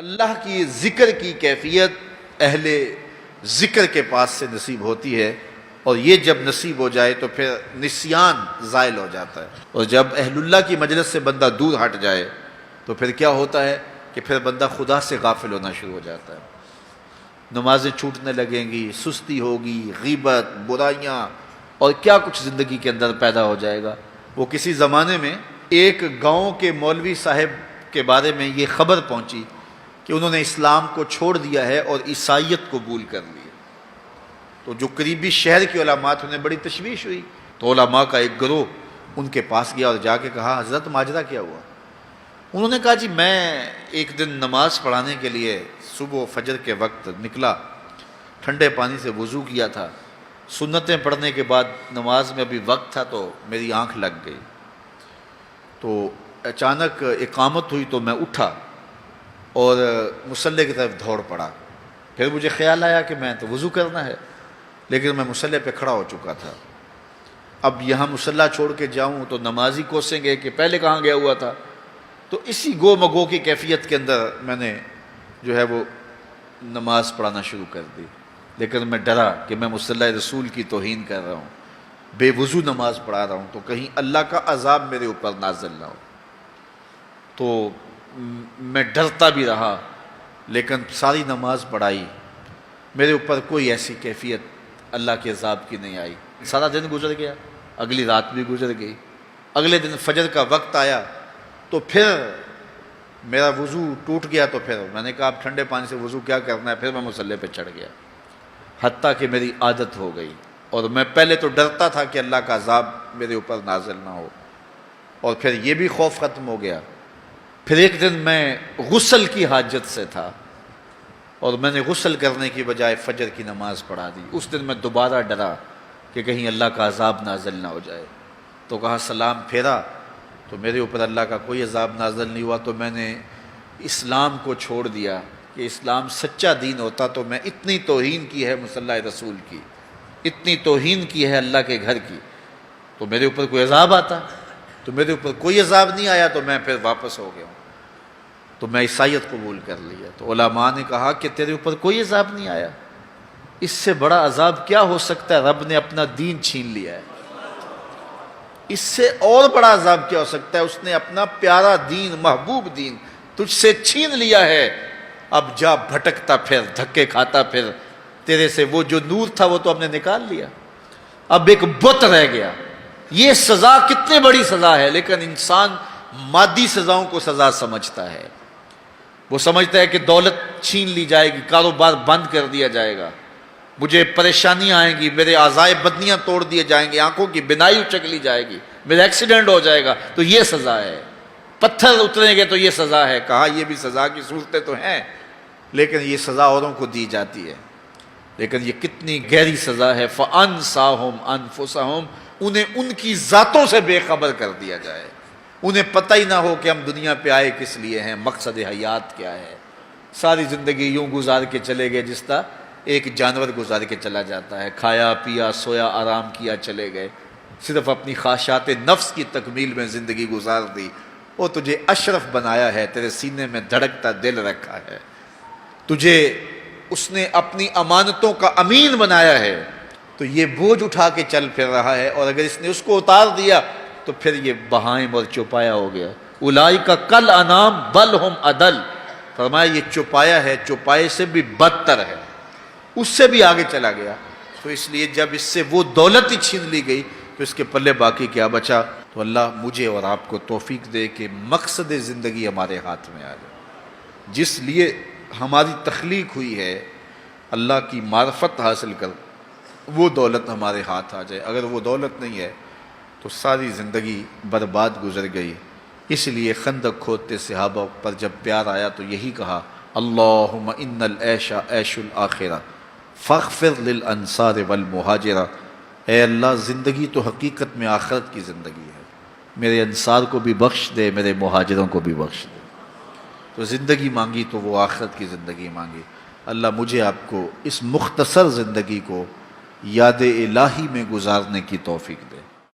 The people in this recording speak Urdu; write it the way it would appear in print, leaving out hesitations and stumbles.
اللہ کی ذکر کی کیفیت اہل ذکر کے پاس سے نصیب ہوتی ہے، اور یہ جب نصیب ہو جائے تو پھر نسیان زائل ہو جاتا ہے۔ اور جب اہل اللہ کی مجلس سے بندہ دور ہٹ جائے تو پھر کیا ہوتا ہے کہ پھر بندہ خدا سے غافل ہونا شروع ہو جاتا ہے، نمازیں چھوٹنے لگیں گی، سستی ہوگی، غیبت، برائیاں، اور کیا کچھ زندگی کے اندر پیدا ہو جائے گا۔ وہ کسی زمانے میں ایک گاؤں کے مولوی صاحب کے بارے میں یہ خبر پہنچی کہ انہوں نے اسلام کو چھوڑ دیا ہے اور عیسائیت قبول کر لی ہے۔ تو جو قریبی شہر کے علماء تھے انہیں بڑی تشویش ہوئی، تو علماء کا ایک گروہ ان کے پاس گیا اور جا کے کہا حضرت ماجرا کیا ہوا؟ انہوں نے کہا جی میں ایک دن نماز پڑھانے کے لیے صبح فجر کے وقت نکلا، ٹھنڈے پانی سے وضو کیا تھا، سنتیں پڑھنے کے بعد نماز میں ابھی وقت تھا تو میری آنکھ لگ گئی، تو اچانک اقامت ہوئی تو میں اٹھا اور مصلی کی طرف دوڑ پڑا۔ پھر مجھے خیال آیا کہ میں تو وضو کرنا ہے، لیکن میں مصلی پہ کھڑا ہو چکا تھا، اب یہاں مصلی چھوڑ کے جاؤں تو نمازی کوسیں گے کہ پہلے کہاں گیا ہوا تھا۔ تو اسی گو مگو کی کیفیت کے اندر میں نے جو ہے وہ نماز پڑھانا شروع کر دی، لیکن میں ڈرا کہ میں مصلی رسول کی توہین کر رہا ہوں، بے وضو نماز پڑھا رہا ہوں، تو کہیں اللہ کا عذاب میرے اوپر نازل نہ ہو۔ تو میں ڈرتا بھی رہا، لیکن ساری نماز پڑھائی، میرے اوپر کوئی ایسی کیفیت اللہ کے عذاب کی نہیں آئی۔ سارا دن گزر گیا، اگلی رات بھی گزر گئی، اگلے دن فجر کا وقت آیا تو پھر میرا وضو ٹوٹ گیا، تو پھر میں نے کہا اب ٹھنڈے پانی سے وضو کیا کرنا ہے، پھر میں مصلی پہ چڑھ گیا، حتیٰ کہ میری عادت ہو گئی، اور میں پہلے تو ڈرتا تھا کہ اللہ کا عذاب میرے اوپر نازل نہ ہو، اور پھر یہ بھی خوف ختم ہو گیا۔ پھر ایک دن میں غسل کی حاجت سے تھا اور میں نے غسل کرنے کی بجائے فجر کی نماز پڑھا دی۔ اس دن میں دوبارہ ڈرا کہ کہیں اللہ کا عذاب نازل نہ ہو جائے، تو کہا سلام پھیرا تو میرے اوپر اللہ کا کوئی عذاب نازل نہیں ہوا۔ تو میں نے اسلام کو چھوڑ دیا کہ اسلام سچا دین ہوتا تو میں اتنی توہین کی ہے مصلی رسول کی، اتنی توہین کی ہے اللہ کے گھر کی، تو میرے اوپر کوئی عذاب آتا، تو میرے اوپر کوئی عذاب نہیں آیا، تو میں پھر واپس ہو گیا ہوں، تو میں عیسائیت قبول کر لیا۔ تو علماء نے کہا کہ تیرے اوپر کوئی عذاب نہیں آیا، اس سے بڑا عذاب کیا ہو سکتا ہے، رب نے اپنا دین چھین لیا ہے، اس سے اور بڑا عذاب کیا ہو سکتا ہے، اس نے اپنا پیارا دین، محبوب دین تجھ سے چھین لیا ہے، اب جا بھٹکتا پھر، دھکے کھاتا پھر، تیرے سے وہ جو نور تھا وہ تو ہم نے نکال لیا، اب ایک بت رہ گیا۔ یہ سزا کتنی بڑی سزا ہے، لیکن انسان مادی سزاؤں کو سزا سمجھتا ہے، وہ سمجھتا ہے کہ دولت چھین لی جائے گی، کاروبار بند کر دیا جائے گا، مجھے پریشانیاں آئیں گی، میرے اعضائے بدنیاں توڑ دیے جائیں گے، آنکھوں کی بینائی اچک لی جائے گی، میرا ایکسیڈنٹ ہو جائے گا، تو یہ سزا ہے، پتھر اتریں گے تو یہ سزا ہے۔ کہا یہ بھی سزا کی صورتیں تو ہیں، لیکن یہ سزا اوروں کو دی جاتی ہے، لیکن یہ کتنی گہری سزا ہے۔ فَأَنْسَاهُمْ أَنفُسَهُمْ، انہیں ان کی ذاتوں سے بے خبر کر دیا جائے، انہیں پتہ ہی نہ ہو کہ ہم دنیا پہ آئے کس لیے ہیں، مقصد حیات کیا ہے۔ ساری زندگی یوں گزار کے چلے گئے جس طرح ایک جانور گزار کے چلا جاتا ہے، کھایا پیا سویا آرام کیا چلے گئے، صرف اپنی خواہشات نفس کی تکمیل میں زندگی گزار دی۔ وہ تجھے اشرف بنایا ہے، تیرے سینے میں دھڑکتا دل رکھا ہے، تجھے اس نے اپنی امانتوں کا امین بنایا ہے، تو یہ بوجھ اٹھا کے چل پھر رہا ہے، اور اگر اس نے اس کو اتار دیا تو پھر یہ بہائم اور چوپایا ہو گیا۔ اولئک کالانعام بل ہم اضل، فرمایا یہ چوپایا ہے، چوپائے سے بھی بدتر ہے، اس سے بھی آگے چلا گیا۔ تو اس لیے جب اس سے وہ دولت ہی چھین لی گئی تو اس کے پلے باقی کیا بچا؟ تو اللہ مجھے اور آپ کو توفیق دے کہ مقصد زندگی ہمارے ہاتھ میں آ جائے، جس لیے ہماری تخلیق ہوئی ہے، اللہ کی معرفت حاصل کر وہ دولت ہمارے ہاتھ آ جائے۔ اگر وہ دولت نہیں ہے تو ساری زندگی برباد گزر گئی۔ اس لیے خندق کھودتے صحابہ پر جب پیار آیا تو یہی کہا اللہم ان العیش عیش الآخرہ فاغفر للانصار والمہاجرہ، اے اللہ زندگی تو حقیقت میں آخرت کی زندگی ہے، میرے انصار کو بھی بخش دے، میرے مہاجروں کو بھی بخش دے۔ تو زندگی مانگی تو وہ آخرت کی زندگی مانگی۔ اللہ مجھے آپ کو اس مختصر زندگی کو یاد الہی میں گزارنے کی توفیق دے۔